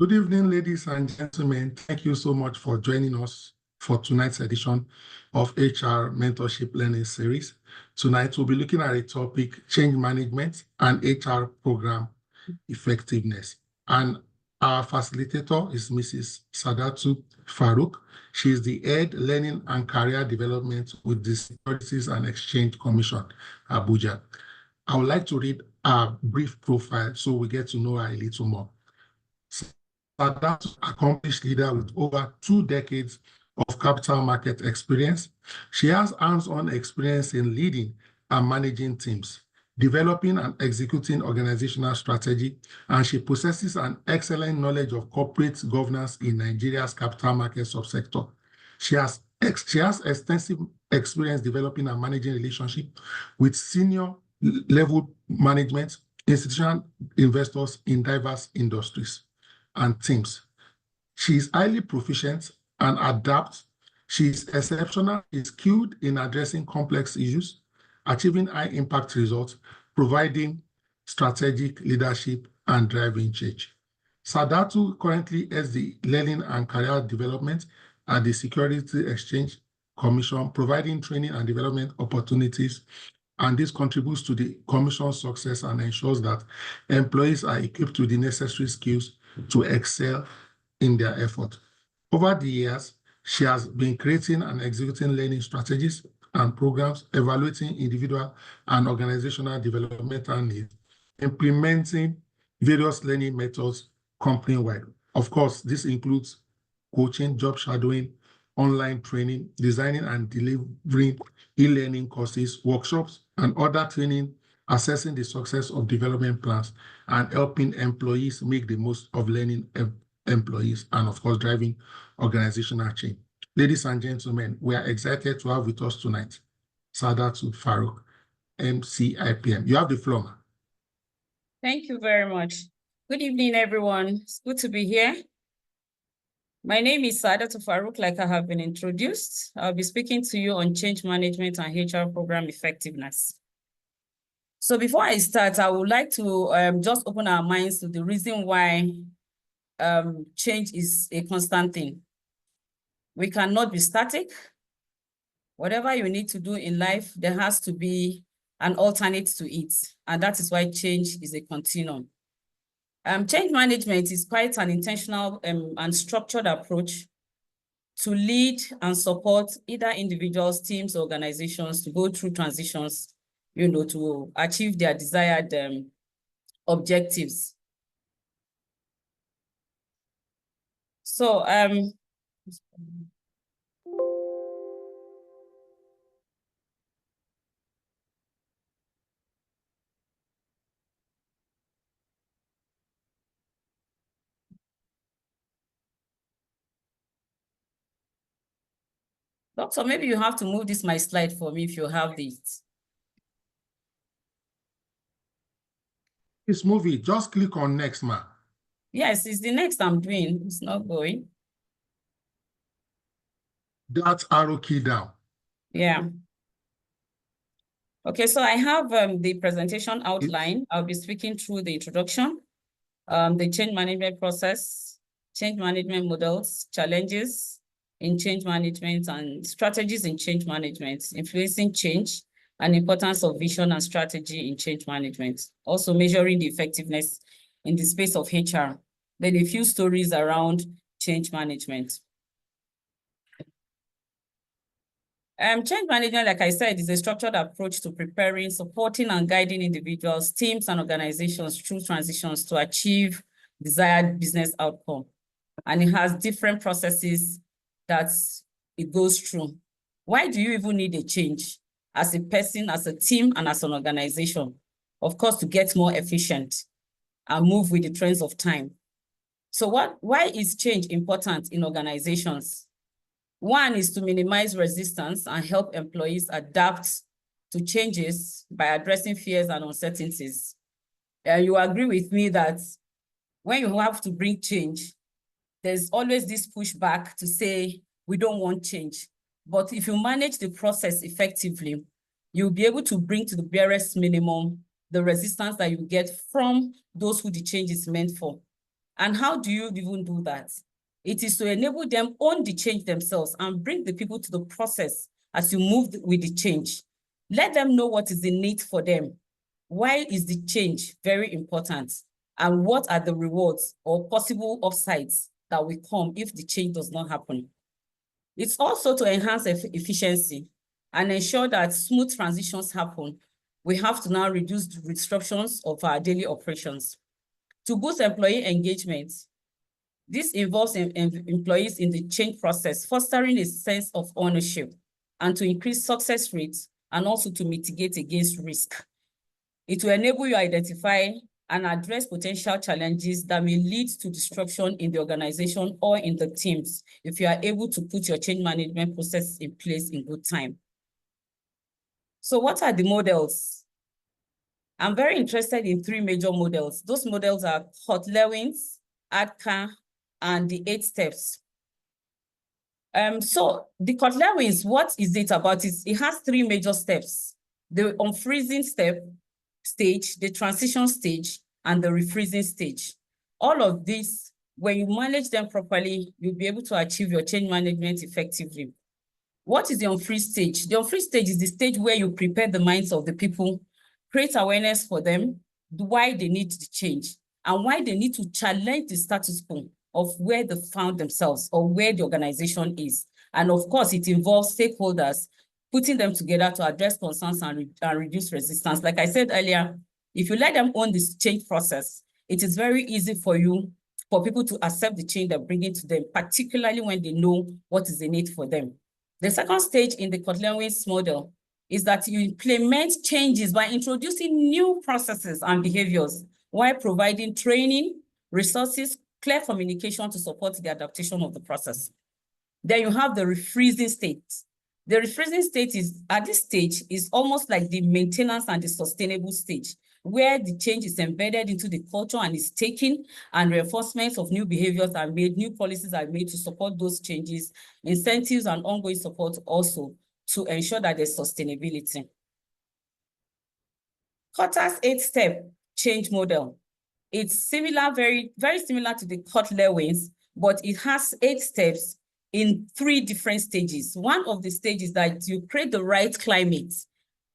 Good evening, ladies and gentlemen. Thank you so much for joining us for tonight's edition of HR Mentorship Learning Series. Tonight, we'll be looking at a topic, change management and HR program effectiveness. And our facilitator is Mrs. Sadatu Farouk. She is the Head Learning and Career Development with the Securities and Exchange Commission, Abuja. I would like to read a brief profile so we get to know her a little more. Sadatu, accomplished leader with over 2 decades of capital market experience. She has hands-on experience in leading and managing teams, developing and executing organizational strategy, and she possesses an excellent knowledge of corporate governance in Nigeria's capital market subsector. She has extensive experience developing and managing relationships with senior level management, institutional investors in diverse industries and teams. She is highly proficient and adept. She is exceptional, is skilled in addressing complex issues, achieving high impact results, providing strategic leadership and driving change. Sadatu currently heads the Learning and Career Development at the Securities Exchange Commission, providing training and development opportunities, and this contributes to the Commission's success and ensures that employees are equipped with the necessary skills to excel in their effort. Over the years, she has been creating and executing learning strategies and programs, evaluating individual and organizational developmental needs, implementing various learning methods company-wide. Of course, this includes coaching, job shadowing, online training, designing and delivering e-learning courses, workshops, and other training, assessing the success of development plans, and helping employees make the most of learning employees, and of course, driving organizational change. Ladies and gentlemen, we are excited to have with us tonight Sadatu Farouk, MCIPM. You have the floor, ma'am. Thank you very much. Good evening, everyone. It's good to be here. My name is Sadatu Farouk, like I have been introduced. I'll be speaking to you on change management and HR program effectiveness. So before I start, I would like to just open our minds to the reason why change is a constant thing. We cannot be static. Whatever you need to do in life, there has to be an alternate to it. And that is why change is a continuum. Change management is quite an intentional and structured approach to lead and support either individuals, teams, organizations to go through transitions, to achieve their desired objectives. So, Doctor, maybe you have to move my slide for me if you have this. Please move it. Just click on next, ma'am. Yes, it's the next I'm doing. It's not going. That arrow key down. Yeah. Okay, so I have the presentation outline. I'll be speaking through the introduction, the change management process, change management models, challenges in change management and strategies in change management, influencing change and importance of vision and strategy in change management. Also measuring the effectiveness in the space of HR. Then a few stories around change management. Change management, like I said, is a structured approach to preparing, supporting, and guiding individuals, teams, and organizations through transitions to achieve desired business outcome. And it has different processes that it goes through. Why do you even need a change as a person, as a team, and as an organization? Of course, to get more efficient and move with the trends of time. So why is change important in organizations? One is to minimize resistance and help employees adapt to changes by addressing fears and uncertainties. You agree with me that when you have to bring change, there's always this pushback to say, we don't want change. But if you manage the process effectively, you'll be able to bring to the barest minimum the resistance that you get from those who the change is meant for. And how do you even do that? It is to enable them own the change themselves and bring the people to the process as you move with the change. Let them know what is the need for them. Why is the change very important? And what are the rewards or possible upsides that will come if the change does not happen? It's also to enhance efficiency and ensure that smooth transitions happen. We have to now reduce the disruptions of our daily operations. To boost employee engagement, this involves employees in the change process, fostering a sense of ownership, and to increase success rates, and also to mitigate against risk. It will enable you to identify and address potential challenges that may lead to disruption in the organization or in the teams if you are able to put your change management process in place in good time. So what are the models? I'm very interested in 3 major models. Those models are Kort-Lewins, ADKAR, and the 8 steps. So the Kort-Lewins, what is it about? It has 3 major steps: the unfreezing stage, the transition stage, and the refreezing stage. All of these, when you manage them properly, you'll be able to achieve your change management effectively. What is the unfreeze stage? The unfreeze stage is the stage where you prepare the minds of the people, create awareness for them, why they need the change, and why they need to challenge the status quo of where they found themselves or where the organization is. And of course, it involves stakeholders, putting them together to address concerns and reduce resistance. Like I said earlier, if you let them own this change process, it is very easy for people to accept the change they're bringing to them, particularly when they know what is the need for them. The second stage in the Kort-Lewins model is that you implement changes by introducing new processes and behaviors while providing training, resources, clear communication to support the adaptation of the process. Then you have the refreezing state. The refreezing state is, at this stage, is almost like the maintenance and the sustainable stage, where the change is embedded into the culture and is taken, and reinforcements of new behaviors are made, new policies are made to support those changes, incentives and ongoing support also to ensure that there's sustainability. Kota's 8-step change model. It's similar, very, very similar to the Kort-Lewins, but it has 8 steps in 3 different stages. One of the stages that you create the right climate.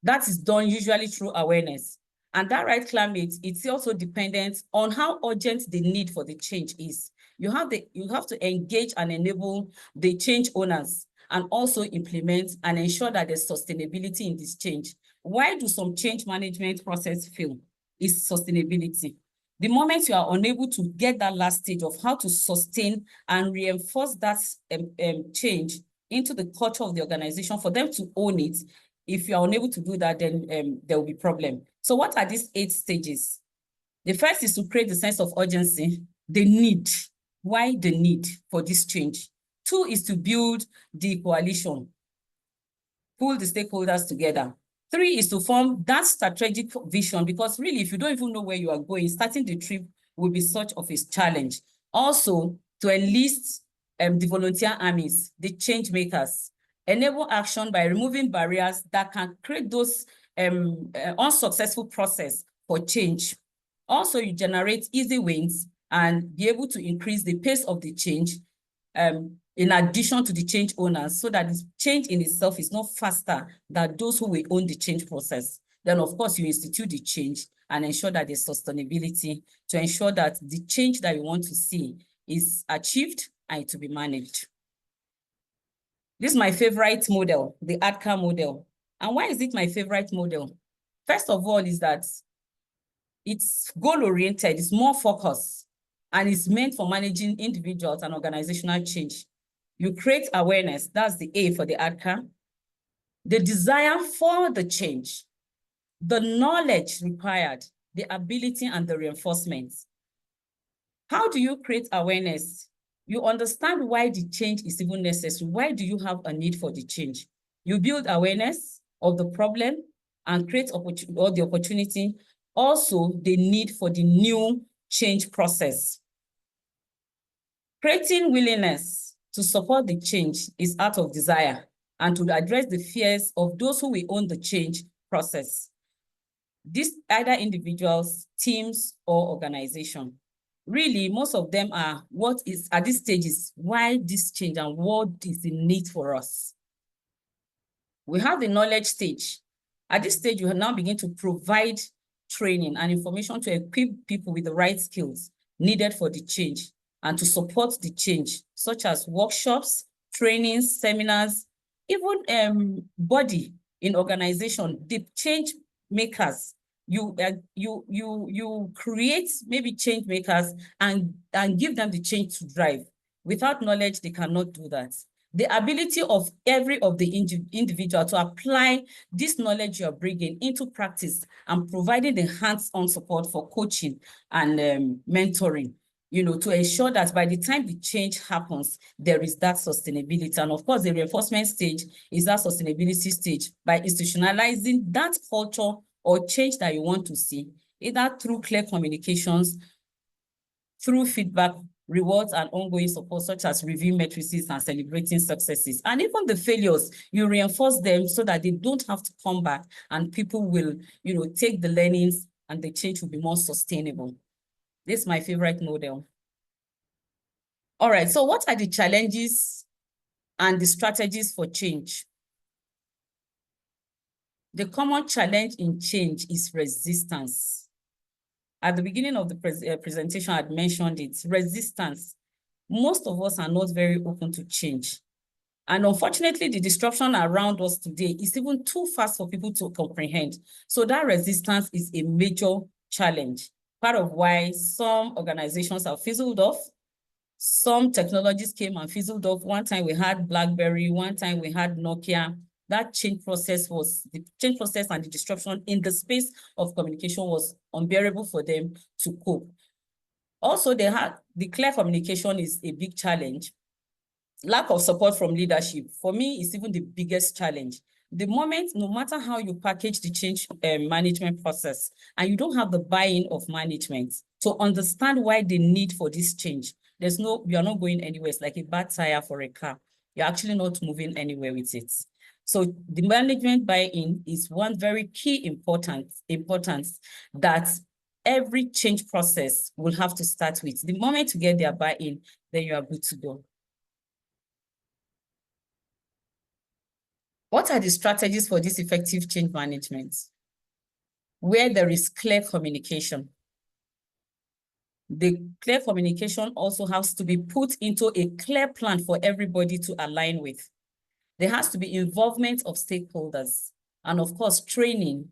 That is done usually through awareness. And that right climate, it's also dependent on how urgent the need for the change is. You have to engage and enable the change owners and also implement and ensure that there's sustainability in this change. Why do some change management process fail? Is sustainability. The moment you are unable to get that last stage of how to sustain and reinforce that change into the culture of the organization for them to own it, if you are unable to do that, then there will be problem. So what are these 8 stages? The first is to create the sense of urgency, the need. Why the need for this change? 2 is to build the coalition, pull the stakeholders together. 3 is to form that strategic vision, because really, if you don't even know where you are going, starting the trip will be such of a challenge. Also, to enlist the volunteer armies, the change makers, enable action by removing barriers that can create those unsuccessful process for change. Also, you generate easy wins and be able to increase the pace of the change in addition to the change owners, so that the change in itself is not faster than those who will own the change process. Then, of course, you institute the change and ensure that there's sustainability to ensure that the change that you want to see is achieved and to be managed. This is my favorite model, the ADKAR model. And why is it my favorite model? First of all, is that it's goal-oriented, it's more focused, and it's meant for managing individuals and organizational change. You create awareness, that's the A for the ADKAR. The desire for the change, the knowledge required, the ability and the reinforcements. How do you create awareness? You understand why the change is even necessary. Why do you have a need for the change? You build awareness of the problem and create the opportunity, also the need for the new change process. Creating willingness to support the change is out of desire and to address the fears of those who will own the change process. These either individuals, teams, or organization. really, most of them are what is at this stage is why this change and what is the need for us. We have the knowledge stage. At this stage, you now begin to provide training and information to equip people with the right skills needed for the change and to support the change, such as workshops, trainings, seminars, even body in organization, the change makers. You create maybe change makers and give them the change to drive. Without knowledge, they cannot do that. The ability of every of the individual to apply this knowledge you're bringing into practice and providing the hands-on support for coaching and mentoring, to ensure that by the time the change happens, there is that sustainability. And of course, the reinforcement stage is that sustainability stage by institutionalizing that culture or change that you want to see, either through clear communications, through feedback, rewards, and ongoing support, such as review matrices and celebrating successes. And even the failures, you reinforce them so that they don't have to come back and people will, take the learnings and the change will be more sustainable. This is my favorite model. All right, so what are the challenges and the strategies for change? The common challenge in change is resistance. At the beginning of the presentation, I had mentioned it, resistance. Most of us are not very open to change. And unfortunately, the disruption around us today is even too fast for people to comprehend. So that resistance is a major challenge. Part of why some organizations have fizzled off. Some technologies came and fizzled off. One time we had BlackBerry, one time we had Nokia. That the change process and the disruption in the space of communication was unbearable for them to cope. Also, the clear communication is a big challenge. Lack of support from leadership, for me, is even the biggest challenge. The moment, no matter how you package the change management process, and you don't have the buy-in of management to understand why the need for this change, you're not going anywhere. It's like a bad tire for a car. You're actually not moving anywhere with it. So the management buy-in is one very key importance that every change process will have to start with. The moment you get their buy-in, then you are good to go. What are the strategies for this effective change management? Where there is clear communication. The clear communication also has to be put into a clear plan for everybody to align with. There has to be involvement of stakeholders. And of course, training,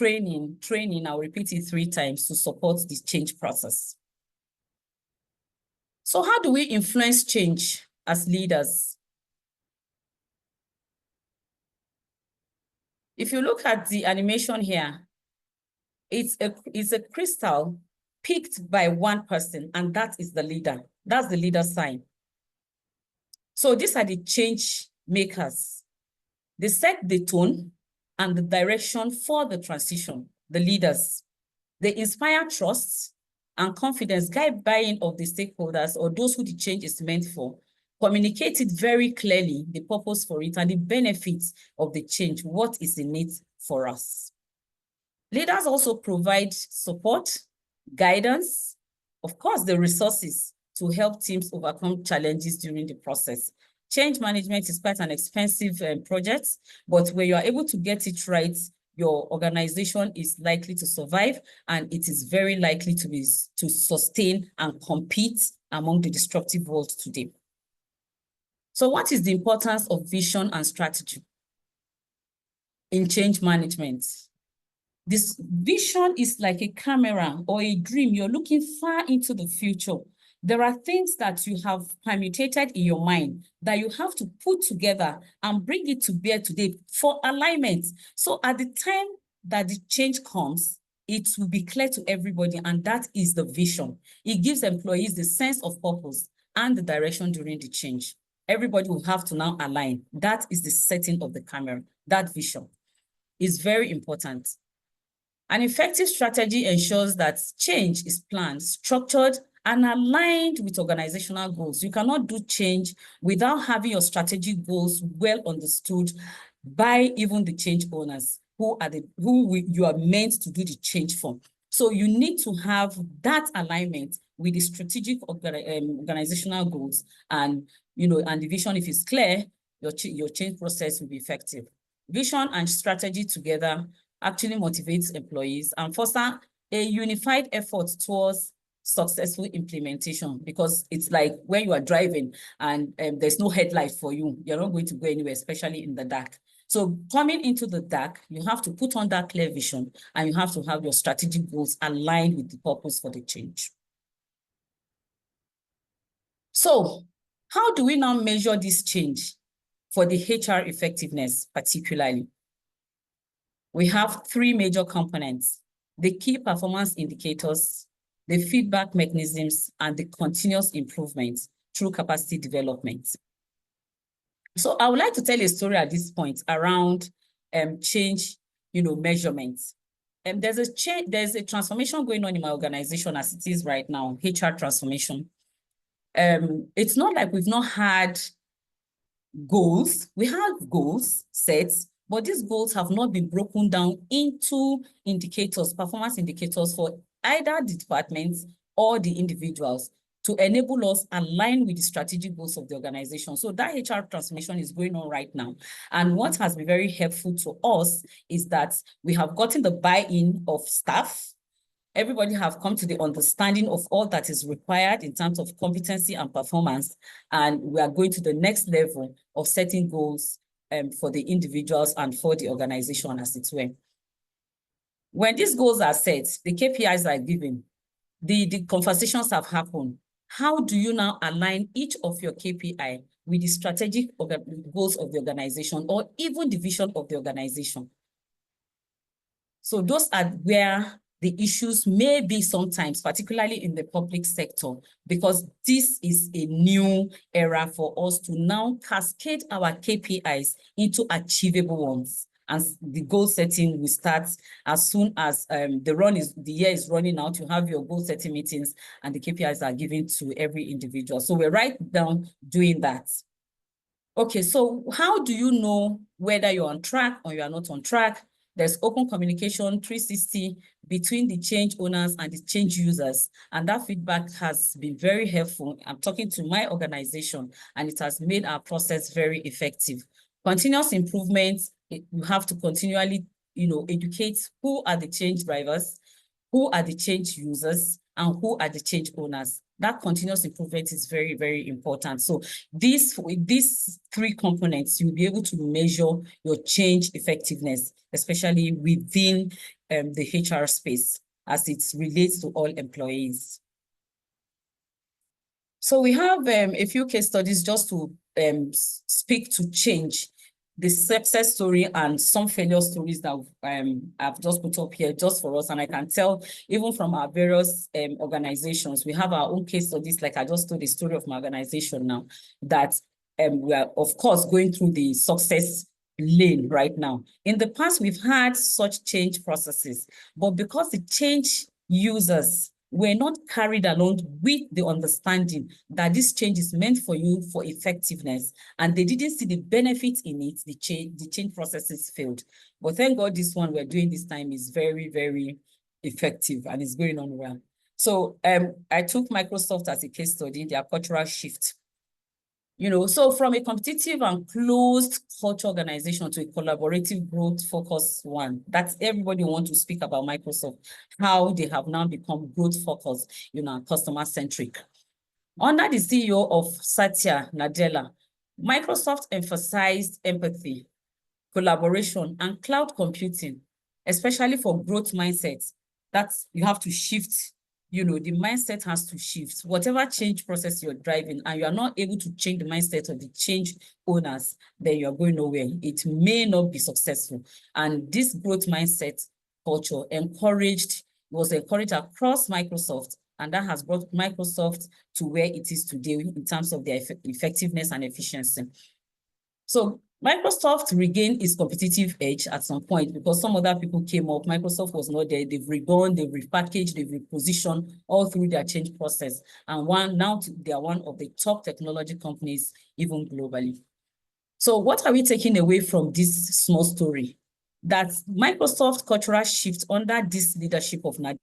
I'll repeat it 3 times to support the change process. So how do we influence change as leaders? If you look at the animation here, it's a crystal picked by one person, and that is the leader. That's the leader sign. So these are the change makers. They set the tone and the direction for the transition, the leaders. They inspire trust and confidence, guide buy-in of the stakeholders or those who the change is meant for, communicate it very clearly, the purpose for it and the benefits of the change, what is in it for us. Leaders also provide support, guidance, of course, the resources to help teams overcome challenges during the process. Change management is quite an expensive project, but when you are able to get it right, your organization is likely to survive, and it is very likely to sustain and compete among the disruptive world today. So what is the importance of vision and strategy in change management? This vision is like a camera or a dream. You're looking far into the future. There are things that you have permutated in your mind that you have to put together and bring it to bear today for alignment. So at the time that the change comes, it will be clear to everybody, and that is the vision. It gives employees the sense of purpose and the direction during the change. Everybody will have to now align. That is the setting of the camera. That vision is very important. An effective strategy ensures that change is planned, structured, and aligned with organizational goals. You cannot do change without having your strategic goals well understood by even the change owners, who you are meant to do the change for. So you need to have that alignment with the strategic organizational goals, and and the vision. If it's clear, your change process will be effective. Vision and strategy together actually motivates employees and foster a unified effort towards successful implementation, because it's like when you are driving and there's no headlight for you, you're not going to go anywhere, especially in the dark. So coming into the dark, you have to put on that clear vision, and you have to have your strategic goals aligned with the purpose for the change. So how do we now measure this change for the HR effectiveness particularly? We have three major components: the key performance indicators, the feedback mechanisms, and the continuous improvement through capacity development. So I would like to tell a story at this point around change, measurements. And there's a transformation going on in my organization as it is right now, HR transformation. It's not like we've not had goals. We have goals set, but these goals have not been broken down into indicators, performance indicators for either the departments or the individuals, to enable us align with the strategic goals of the organization. So that HR transformation is going on right now. And what has been very helpful to us is that we have gotten the buy-in of staff. Everybody have come to the understanding of all that is required in terms of competency and performance. And we are going to the next level of setting goals for the individuals and for the organization, as it were. When these goals are set, the KPIs are given, the conversations have happened. How do you now align each of your KPI with the strategic goals of the organization, or even the vision of the organization? So those are where the issues may be sometimes, particularly in the public sector, because this is a new era for us to now cascade our KPIs into achievable ones. And the goal setting will start as soon as the year is running out. You have your goal setting meetings, and the KPIs are given to every individual. So we're right down doing that. Okay, so how do you know whether you're on track or you are not on track? There's open communication 360 between the change owners and the change users. And that feedback has been very helpful. I'm talking to my organization, and it has made our process very effective. Continuous improvements, you have to continually, educate who are the change drivers, who are the change users, and who are the change owners. That continuous improvement is very, very important. So with these three components, you'll be able to measure your change effectiveness, especially within the HR space, as it relates to all employees. So we have a few case studies just to speak to change, the success story and some failure stories that I've just put up here just for us. And I can tell, even from our various organizations, we have our own case studies. Like I just told the story of my organization now, that we are, of course, going through the success lane right now. In the past, we've had such change processes, but because the change users were not carried along with the understanding that this change is meant for you for effectiveness, and they didn't see the benefit in it, the change processes failed. But thank God this one we're doing this time is very, very effective, and it's going on well. So I took Microsoft as a case study, their cultural shift. So from a competitive and closed culture organization to a collaborative growth-focused one, that's everybody wants to speak about Microsoft, how they have now become growth-focused, customer-centric. Under the CEO of Satya Nadella, Microsoft emphasized empathy, collaboration, and cloud computing, especially for growth mindsets. That's, you have to shift. The mindset has to shift. Whatever change process you're driving, and you are not able to change the mindset of the change owners, then you're going nowhere. It may not be successful. And this growth mindset culture was encouraged across Microsoft, and that has brought Microsoft to where it is today in terms of their effectiveness and efficiency. So Microsoft regained its competitive edge at some point because some other people came up. Microsoft was not there. They've redone, they've repackaged, they've repositioned all through their change process. And now they are one of the top technology companies, even globally. So what are we taking away from this small story? That Microsoft cultural shift under this leadership of Nadella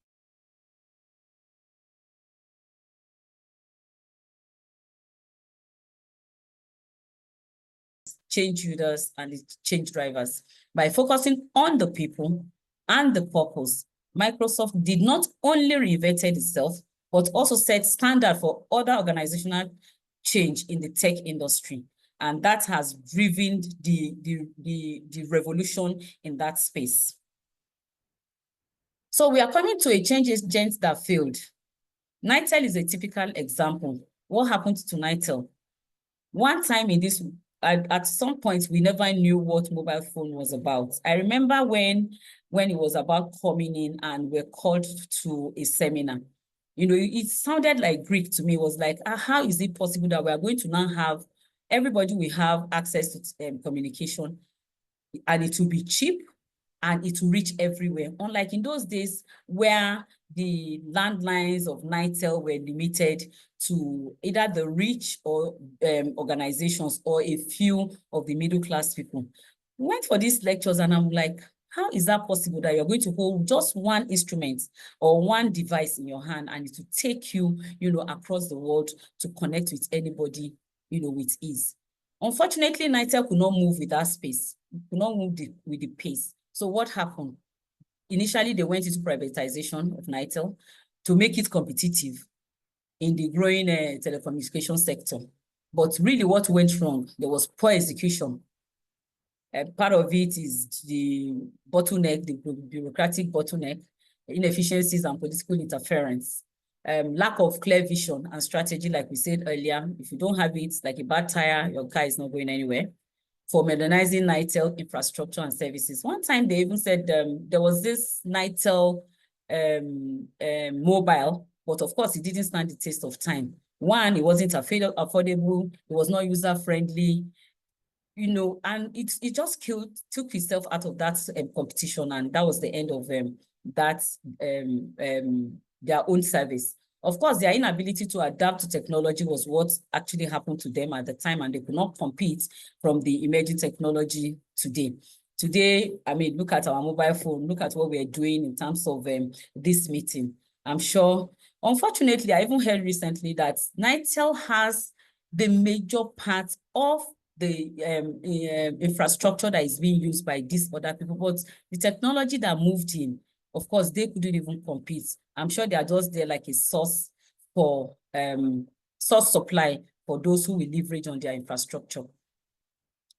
change leaders, and the change drivers. By focusing on the people and the purpose, Microsoft did not only reinvented itself, but also set standard for other organizational change in the tech industry. And that has driven the revolution in that space. So we are coming to a change agent that failed. Nitel is a typical example. What happened to Nitel? One time in this, at some point, we never knew what mobile phone was about. I remember when it was about coming in and we're called to a seminar. You know, it sounded like Greek to me. It was like, how is it possible that we are going to now have, everybody will have access to communication, and it will be cheap and it will reach everywhere. Unlike in those days where the landlines of Nitel were limited to either the rich or organizations or a few of the middle class people. We went for these lectures and I'm like, how is that possible that you're going to hold just one instrument or one device in your hand and it will take you, across the world to connect with anybody, with ease? Unfortunately, Nitel could not move with that space, could not move with the pace. So what happened? Initially, they went into privatization of Nitel to make it competitive in the growing telecommunication sector. But really what went wrong? There was poor execution. Part of it is the bottleneck, the bureaucratic bottleneck, inefficiencies and political interference. Lack of clear vision and strategy, like we said earlier. If you don't have it, like a bad tire, your car is not going anywhere. For modernizing Nitel infrastructure and services. One time they even said there was this Nitel mobile, but of course it didn't stand the test of time. One, it wasn't affordable, it was not user-friendly, and it just took itself out of that competition, and that was the end of their own service. Of course, their inability to adapt to technology was what actually happened to them at the time, and they could not compete from the emerging technology today. Today, I mean, look at our mobile phone, look at what we're doing in terms of this meeting. I'm sure, unfortunately, I even heard recently that Nitel has the major part of the infrastructure that is being used by these other people, but the technology that moved in, of course, they couldn't even compete. I'm sure they are just there like a source for source supply for those who will leverage on their infrastructure.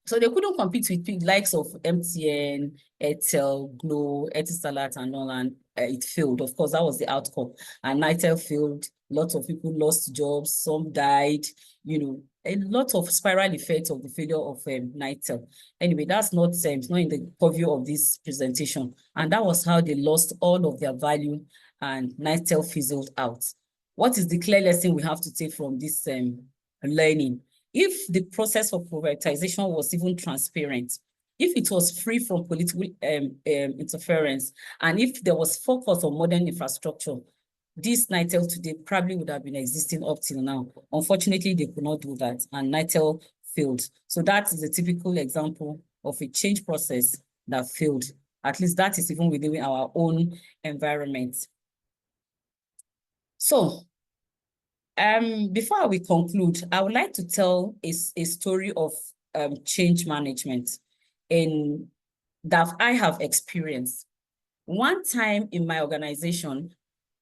So they couldn't compete with the likes of MTN, Airtel, Glo, Etisalat, and all, and it failed. Of course, that was the outcome. And Nitel failed. Lots of people lost jobs. Some died. A lot of spiral effects of the failure of Nitel. Anyway, that's not it's not in the purview of this presentation. And that was how they lost all of their value and Nitel fizzled out. What is the clear lesson we have to take from this learning? If the process of privatization was even transparent, if it was free from political interference, and if there was focus on modern infrastructure, this Nitel today probably would have been existing up till now. Unfortunately, they could not do that, and Nitel failed. So that is a typical example of a change process that failed. At least that is even within our own environment. So, before we conclude, I would like to tell a story of change management that I have experienced. One time in my organization,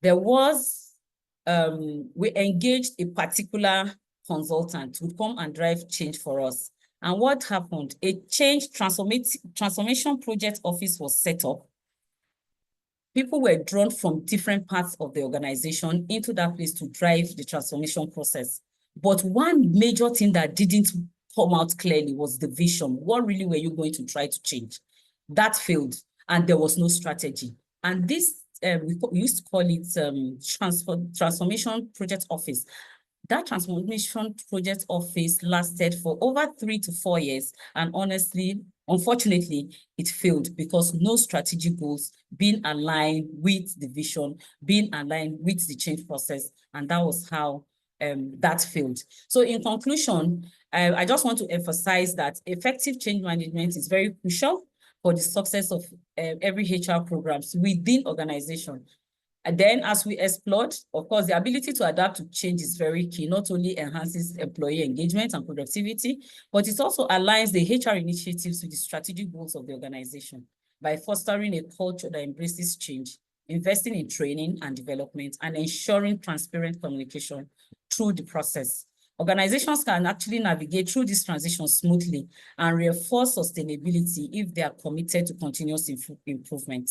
there was, we engaged a particular consultant to come and drive change for us. And what happened? A change transformation project office was set up. People were drawn from different parts of the organization into that place to drive the transformation process. But one major thing that didn't come out clearly was the vision. What really were you going to try to change? That failed, and there was no strategy. And this, we used to call it Transformation Project Office. That Transformation Project Office lasted for over 3 to 4 years. And honestly, unfortunately, it failed because no strategy goals being aligned with the vision, being aligned with the change process. And that was how that failed. So in conclusion, I just want to emphasize that effective change management is very crucial for the success of every HR programs within organization. And then as we explored, of course, the ability to adapt to change is very key, not only enhances employee engagement and productivity, but it also aligns the HR initiatives with the strategic goals of the organization by fostering a culture that embraces change, investing in training and development, and ensuring transparent communication through the process. Organizations can actually navigate through this transition smoothly and reinforce sustainability if they are committed to continuous improvement.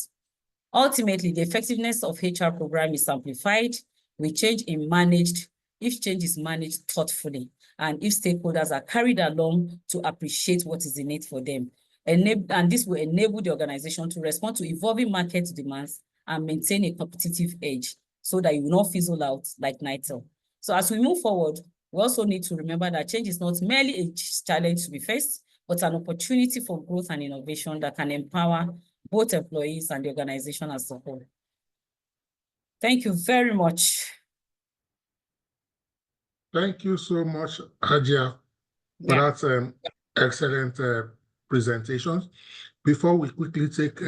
Ultimately, the effectiveness of HR program is amplified with change in managed, if change is managed thoughtfully, and if stakeholders are carried along to appreciate what is in it for them. And this will enable the organization to respond to evolving market demands and maintain a competitive edge so that you will not fizzle out like NITEL. So as we move forward, we also need to remember that change is not merely a challenge to be faced, but an opportunity for growth and innovation that can empower both employees and the organization as a whole. Thank you very much. Thank you so much, Hajia, for that excellent presentation. Before we quickly take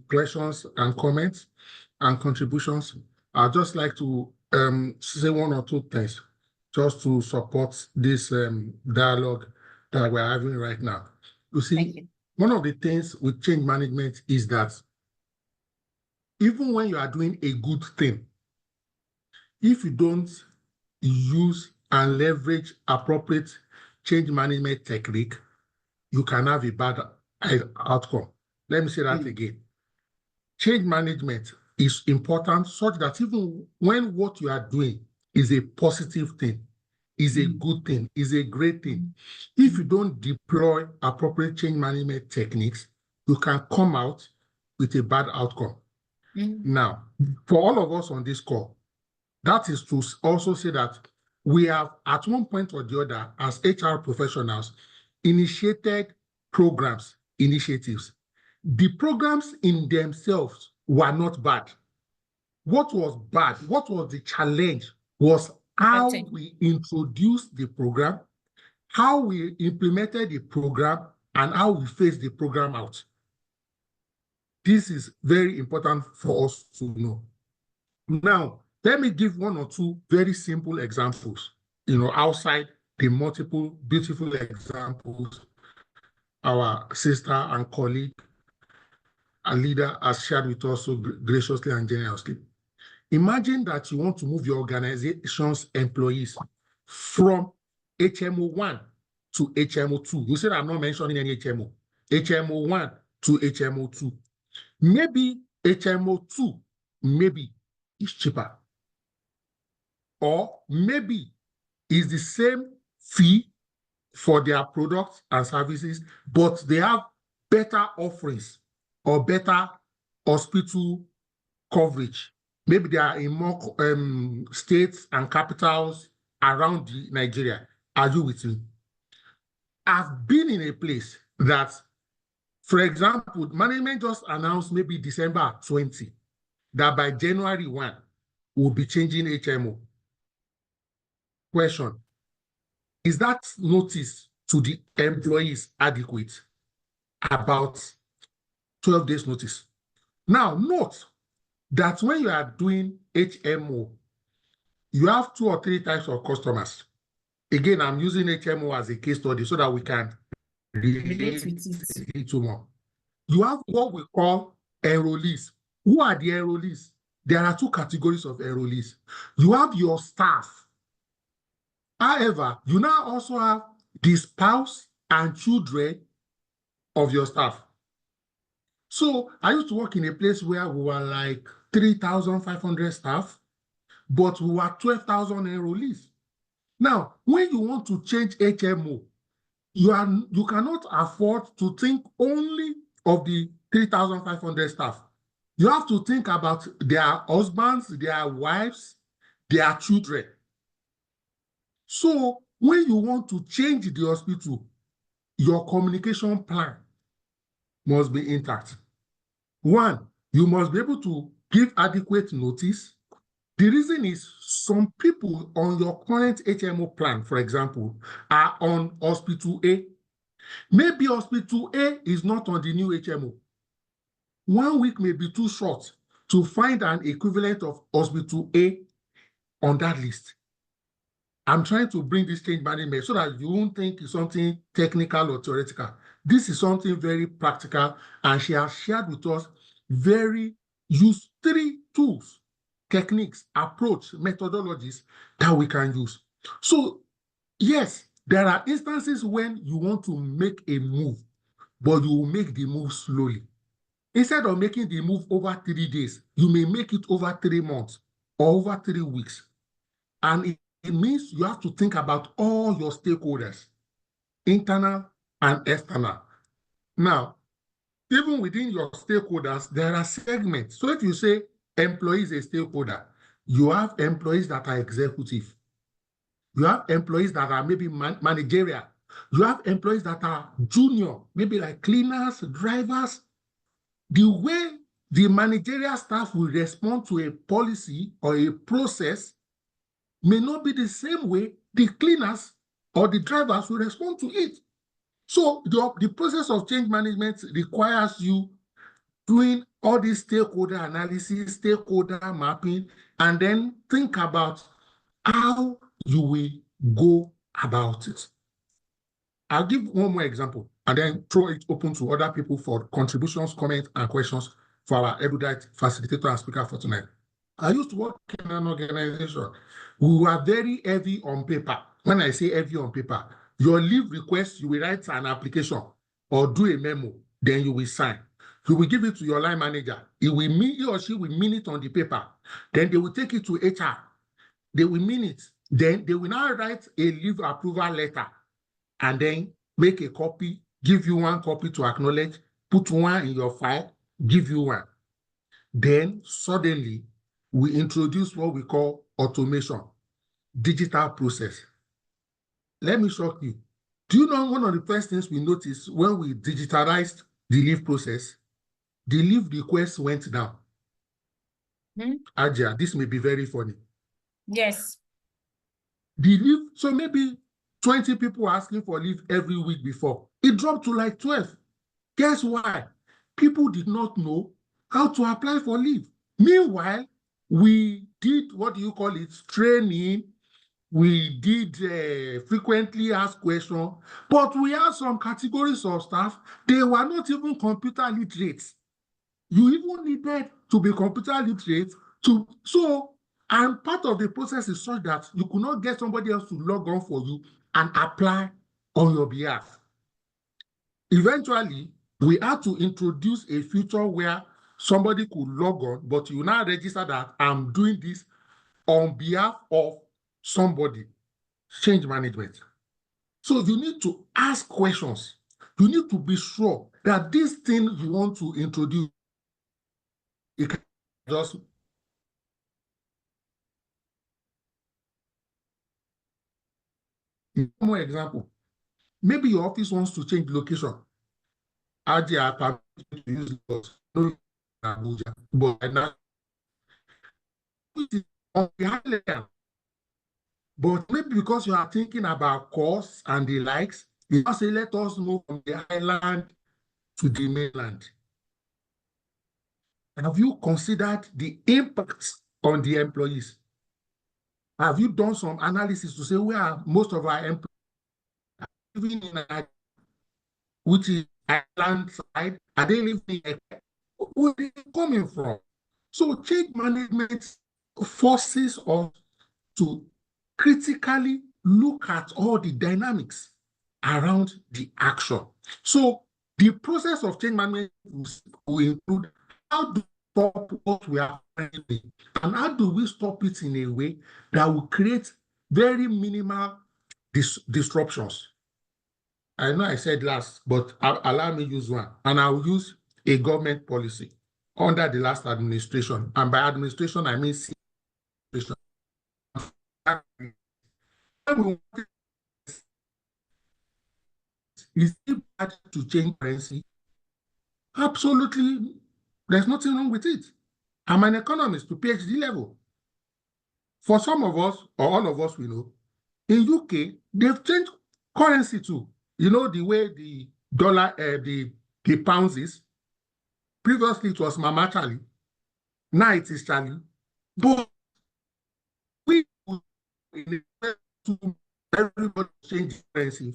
questions and comments and contributions, I'd just like to say one or two things just to support this dialogue that we're having right now. You see, one of the things with change management is that even when you are doing a good thing, if you don't use and leverage appropriate change management technique, you can have a bad outcome. Let me say that again. Change management is important such that even when what you are doing is a positive thing, is a good thing, is a great thing, if you don't deploy appropriate change management techniques, you can come out with a bad outcome. Now, for all of us on this call, that is to also say that we have, at one point or the other, as HR professionals, initiated programs, initiatives. The programs in themselves were not bad. What was bad, what was the challenge was how we introduced the program, how we implemented the program, and how we phased the program out. This is very important for us to know. Now, let me give one or two very simple examples, outside the multiple beautiful examples our sister and colleague and leader has shared with us so graciously and generously. Imagine that you want to move your organization's employees from HMO1 to HMO2. You said I'm not mentioning any HMO. HMO1 to HMO2. Maybe HMO2, maybe is cheaper. Or maybe is the same fee for their products and services, but they have better offerings or better hospital coverage. Maybe they are in more states and capitals around Nigeria. Are you with me? I've been in a place that, for example, management just announced maybe December 20 that by January 1, we'll be changing HMO. Question, is that notice to the employees adequate? About 12 days notice. Now, note that when you are doing HMO, you have 2 or 3 types of customers. Again, I'm using HMO as a case study so that we can relate it to more. You have what we call enrollees. Who are the enrollees? There are 2 categories of enrollees. You have your staff. However, you now also have the spouse and children of your staff. So I used to work in a place where we were like 3,500 staff, but we were 12,000 enrollees. Now, when you want to change HMO, you cannot afford to think only of the 3,500 staff. You have to think about their husbands, their wives, their children. So when you want to change the hospital, your communication plan must be intact. 1, you must be able to give adequate notice. The reason is some people on your current HMO plan, for example, are on Hospital A. Maybe Hospital A is not on the new HMO. 1 week may be too short to find an equivalent of Hospital A on that list. I'm trying to bring this change management so that you won't think it's something technical or theoretical. This is something very practical, and she has shared with us use 3 tools, techniques, approach, methodologies that we can use. So yes, there are instances when you want to make a move, but you will make the move slowly. Instead of making the move over 3 days, you may make it over 3 months or over 3 weeks. And it means you have to think about all your stakeholders, internal and external. Now, even within your stakeholders, there are segments. So if you say employee is a stakeholder, you have employees that are executive. You have employees that are maybe managerial. You have employees that are junior, maybe like cleaners, drivers. The way the managerial staff will respond to a policy or a process may not be the same way the cleaners or the drivers will respond to it. So the process of change management requires you doing all this stakeholder analysis, stakeholder mapping, and then think about how you will go about it. I'll give one more example and then throw it open to other people for contributions, comments, and questions for our erudite facilitator and speaker for tonight. I used to work in an organization. We were very heavy on paper. When I say heavy on paper, your leave request, you will write an application or do a memo, then you will sign. You will give it to your line manager. He or she will mean it on the paper. Then they will take it to HR. They will mean it. Then they will now write a leave approval letter and then make a copy, give you one copy to acknowledge, put one in your file, give you one. Then suddenly, we introduce what we call automation, digital process. Let me shock you. Do you know one of the first things we noticed when we digitalized the leave process? The leave request went down. Aja, this may be very funny. Yes. The leave, so maybe 20 people asking for leave every week before. It dropped to like 12. Guess why? People did not know how to apply for leave. Meanwhile, we did, what do you call it, training. We did frequently asked questions, but we had some categories of staff, they were not even computer literate. You even needed to be computer literate and part of the process is such that you could not get somebody else to log on for you and apply on your behalf. Eventually, we had to introduce a feature where somebody could log on, but you now register that I'm doing this on behalf of somebody. Change management. So you need to ask questions. You need to be sure that this thing you want to introduce, it can just one more example. Maybe your office wants to change location. RJ permit to use Abuja, but now on the island. But maybe because you are thinking about costs and the likes, you just say, let us move from the island to the mainland. Have you considered the impact on the employees? Have you done some analysis to say where are most of our employees living in, which is island side? Are they living in? Where are they coming from? So change management forces us to critically look at all the dynamics around the action. So the process of change management will include how do we stop what we are doing, and how do we stop it in a way that will create very minimal disruptions. I know I said last, but allow me use one, and I'll use a government policy under the last administration, and by administration I mean administration. Is it bad to change currency? Absolutely, there's nothing wrong with it. I'm an economist to PhD level. For some of us, or all of us we know, in UK, they've changed currency too. You know the way the dollar, the pounds is? Previously, it was Mama Charlie. Now it is Charlie. But we to everybody change currency.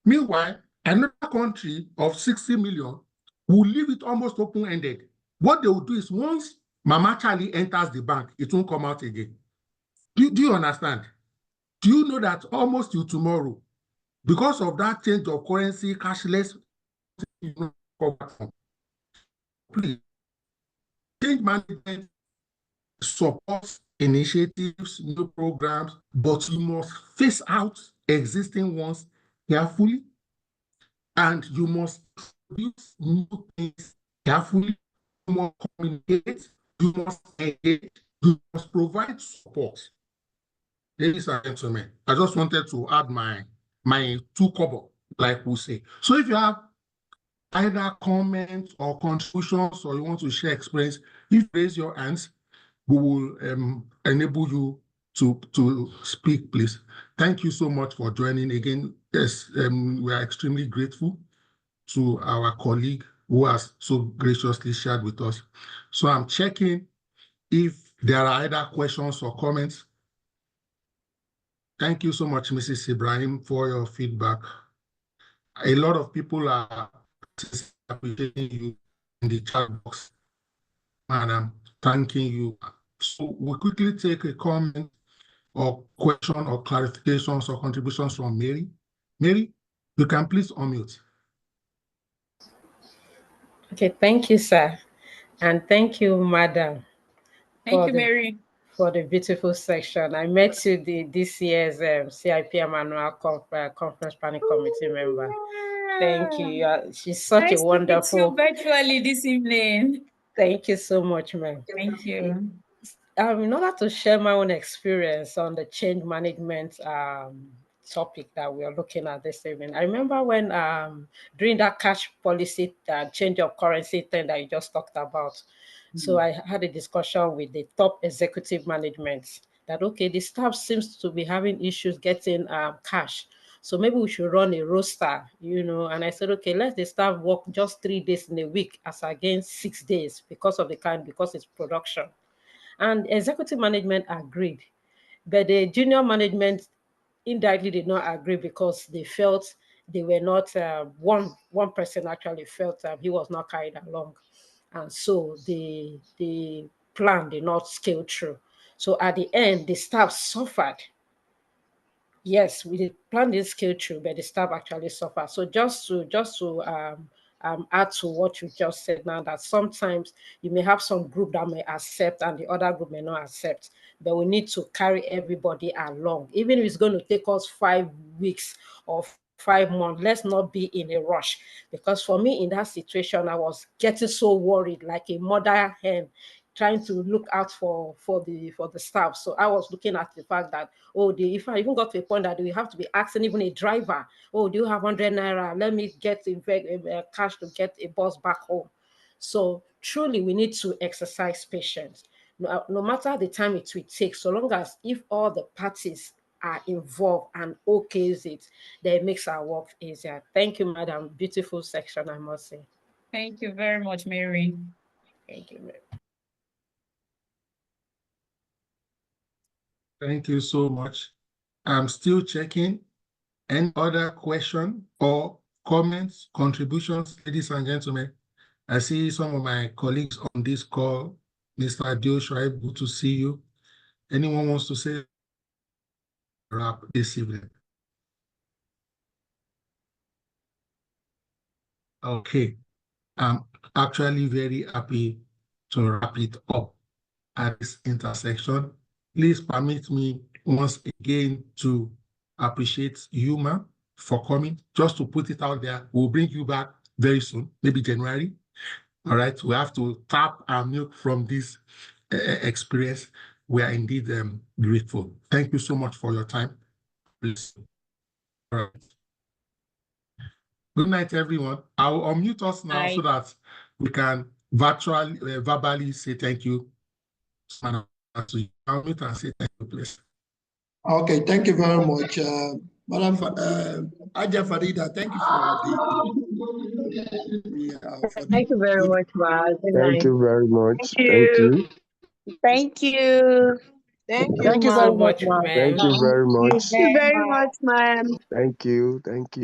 Meanwhile, another country of 60 million will leave it almost open-ended. What they will do is once Mama Charlie enters the bank, it won't come out again. Do you understand? Do you know that almost till tomorrow, because of that change of currency, cashless, please, change management supports initiatives, new programs, but you must phase out existing ones carefully, and you must produce new things carefully. You must communicate, you must engage, you must provide support. Ladies and gentlemen, I just wanted to add my 2 kobo, like we say. So if you have either comments or contributions, or you want to share experience, if you raise your hands, we will enable you to speak, please. Thank you so much for joining again. Yes, we are extremely grateful to our colleague who has so graciously shared with us. So I'm checking if there are either questions or comments. Thank you so much, Mrs. Ibrahim, for your feedback. A lot of people are appreciating you in the chat box, and I'm thanking you. So we'll quickly take a comment or question or clarifications or contributions from Mary. Mary, you can please unmute. Okay, thank you, sir. And thank you, madam. Thank you, Mary. For the beautiful section. I met you this year's CIPM annual conference planning committee member. Thank you. She's such a wonderful. Nice to meet you virtually this evening. Thank you so much, ma'am. Thank you. In order to share my own experience on the change management topic that we are looking at this evening, I remember when during that cash policy change of currency thing that you just talked about. So I had a discussion with the top executive management that, okay, the staff seems to be having issues getting cash. So maybe we should run a roster, and I said, okay, let the staff work just 3 days in a week as against 6 days because it's production. And executive management agreed, but the junior management indirectly did not agree because they felt they were not, one person actually felt he was not carried along. And so the plan did not scale through. So at the end, the staff suffered. Yes, the plan didn't scale through, but the staff actually suffered. So just to add to what you just said now, that sometimes you may have some group that may accept and the other group may not accept, but we need to carry everybody along. Even if it's going to take us 5 weeks or 5 months, let's not be in a rush. Because for me, in that situation, I was getting so worried, like a mother hen, trying to look out for the staff. So I was looking at the fact that, if I even got to a point that we have to be asking even a driver, do you have 100 naira? Let me get cash to get a bus back home. So truly, we need to exercise patience. No matter the time it will take, so long as if all the parties are involved and okays it, then it makes our work easier. Thank you, madam. Beautiful section, I must say. Thank you very much, Mary. Thank you, Mary. Thank you so much. I'm still checking. Any other question or comments, contributions, ladies and gentlemen? I see some of my colleagues on this call. Mr. Adio Shoaib, good to see you. Anyone wants to say wrap this evening? Okay. I'm actually very happy to wrap it up at this intersection. Please permit me once again to appreciate you, ma'am, for coming. Just to put it out there, we'll bring you back very soon, maybe January. All right, we have to tap our milk from this experience. We are indeed grateful. Thank you so much for your time. Please. All right. Good night, everyone. I will unmute us now so that we can verbally say thank you. I'll unmute and say thank you, please. Okay, thank you very much. Madam Aja Farida, thank you for Thank you very much, Ma. Good Thank night. you very much. Thank Thank you. you. Thank you. Thank you Thank you so very much, much, Ma. ma'am. Thank you very much. Thank you very much, ma'am. Thank you. Thank you.